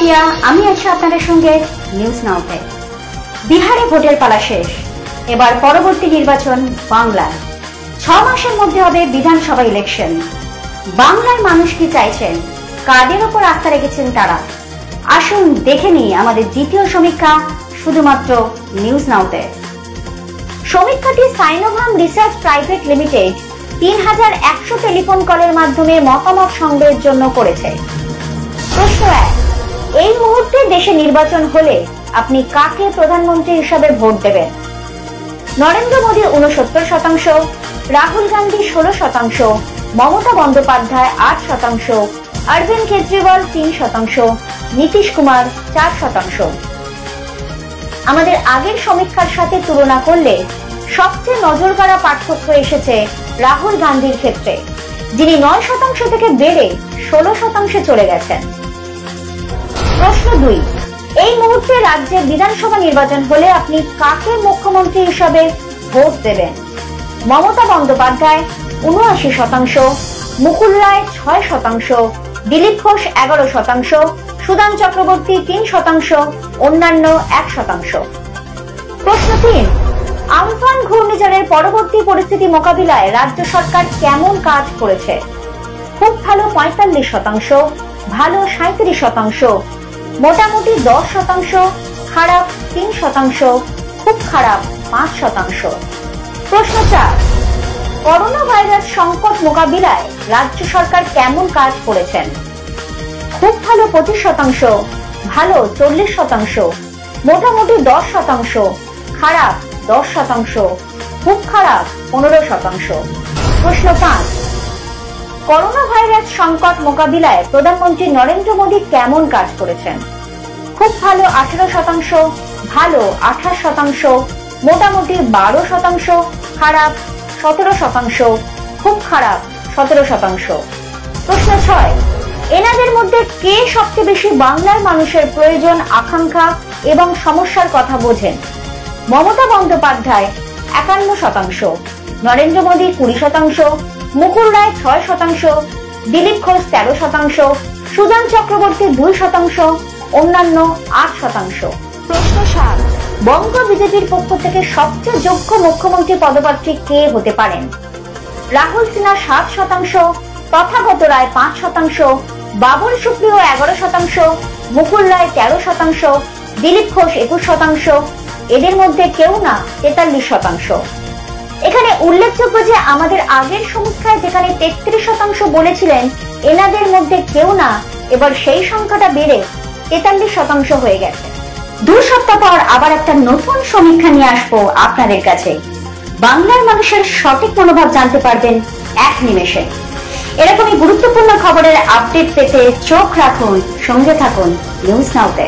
পাপিয়া, আমি আছি আপনাদের সঙ্গে নিউজ নাওতে। বিহারে ভোটের পালা শেষ, এবার পরবর্তী নির্বাচন বাংলায়। 6 মাসের মধ্যে হবে বিধানসভা ইলেকশন। বাংলার মানুষ কি চাইছেন, কাদের ওপর আস্থা রেখেছেন তারা? আসুন দেখে নিই আমাদের দ্বিতীয় সমীক্ষা শুধুমাত্র নিউজ নাওতে। সমীক্ষাটি সাইনোভাম রিসার্চ প্রাইভেট লিমিটেড 3100 টেলিফোন কলের মাধ্যমে মতামত সংগ্রহের জন্য করেছে। প্রশ্ন 1, এই মুহূর্তে দেশে নির্বাচন হলে আপনি কাকে প্রধানমন্ত্রী হিসাবে ভোট দেবেন? নরেন্দ্র মোদী 69%, রাহুল গান্ধী 16%, মমতা বন্দ্যোপাধ্যায় 8%, অরবিন্দ কেজরিওয়াল 3%, নীতিশ কুমার 4%। আমাদের আগের সমীক্ষার সাথে তুলনা করলে সবচেয়ে নজরকাড়া পার্থক্য এসেছে রাহুল গান্ধীর ক্ষেত্রে, যিনি 9% থেকে বেড়ে 16% চলে গেছেন। প্রশ্ন 2, এই মুহূর্তে রাজ্যে বিধানসভা নির্বাচন হলে আপনি কাকে মুখ্যমন্ত্রী হিসাবে ভোট দেবেন? মমতা বন্দ্যোপাধ্যায় 79%, মুকুল রায় 6%, দিলীপ ঘোষ 11%, সুদান চক্রবর্তী 3%, অন্যান্য 1%। প্রশ্ন 3, আমফান ঘূর্ণিঝড়ের পরবর্তী পরিস্থিতি মোকাবিলায় রাজ্য সরকার কেমন কাজ করেছে? খুব ভালো 45%, ভালো 37%, মোটামুটি 10%, খারাপ 3%, খুব খারাপ 5%। প্রশ্ন 4, করোনা ভাইরাস সংকট মোকাবিলায় রাজ্য সরকার কেমন কাজ করেছেন? খুব ভালো 25%, ভালো 40%, মোটামুটি 10%, খারাপ 10%, খুব খারাপ 15%। প্রশ্ন 5, করোনা ভাইরাস সংকট মোকাবিলায় প্রধানমন্ত্রী নরেন্দ্র মোদী কেমন কাজ করেছেন? খুব ভালো 18%, ভালো 28%, মোটামুটি 12%, খারাপ 17%, খুব খারাপ 17%। প্রশ্ন 6, এনাদের মধ্যে কে সবচেয়ে বেশি বাংলার মানুষের প্রয়োজন, আকাঙ্ক্ষা এবং সমস্যার কথা বোঝেন? মমতা বন্দ্যোপাধ্যায় 51%, নরেন্দ্র মোদী 20%, মুকুল রায় 6%, দিলীপ ঘোষ 13%, সুদান চক্রবর্তী 2%, অন্যান্য 8%। প্রশ্ন 7, বঙ্গ বিজেপির পক্ষ থেকে সবচেয়ে যোগ্য মুখ্যমন্ত্রী পদপ্রার্থী কে হতে পারেন? রাহুল সিনহা 7%, তথাগত রায় 5%, বাবুল সুপ্রিয় 11%, মুকুল রায় 13%, দিলীপ ঘোষ 21%, এদের মধ্যে কেউ না 43%। এখানে উল্লেখযোগ্য যে আমাদের আগের সমীক্ষায় যেখানে 33% বলেছিলেন এনাদের মধ্যে কেউ না, এবার সেই সংখ্যাটা বেড়ে 43% হয়ে গেছে। 2 সপ্তাহ পর আবার একটা নতুন সমীক্ষা নিয়ে আসবো আপনাদের কাছে। বাংলার মানুষের সঠিক মনোভাব জানতে পারবেন এক নিমেষে। এরকমই গুরুত্বপূর্ণ খবরের আপডেট পেতে চোখ রাখুন, সঙ্গে থাকুন নিউজ নাওতে।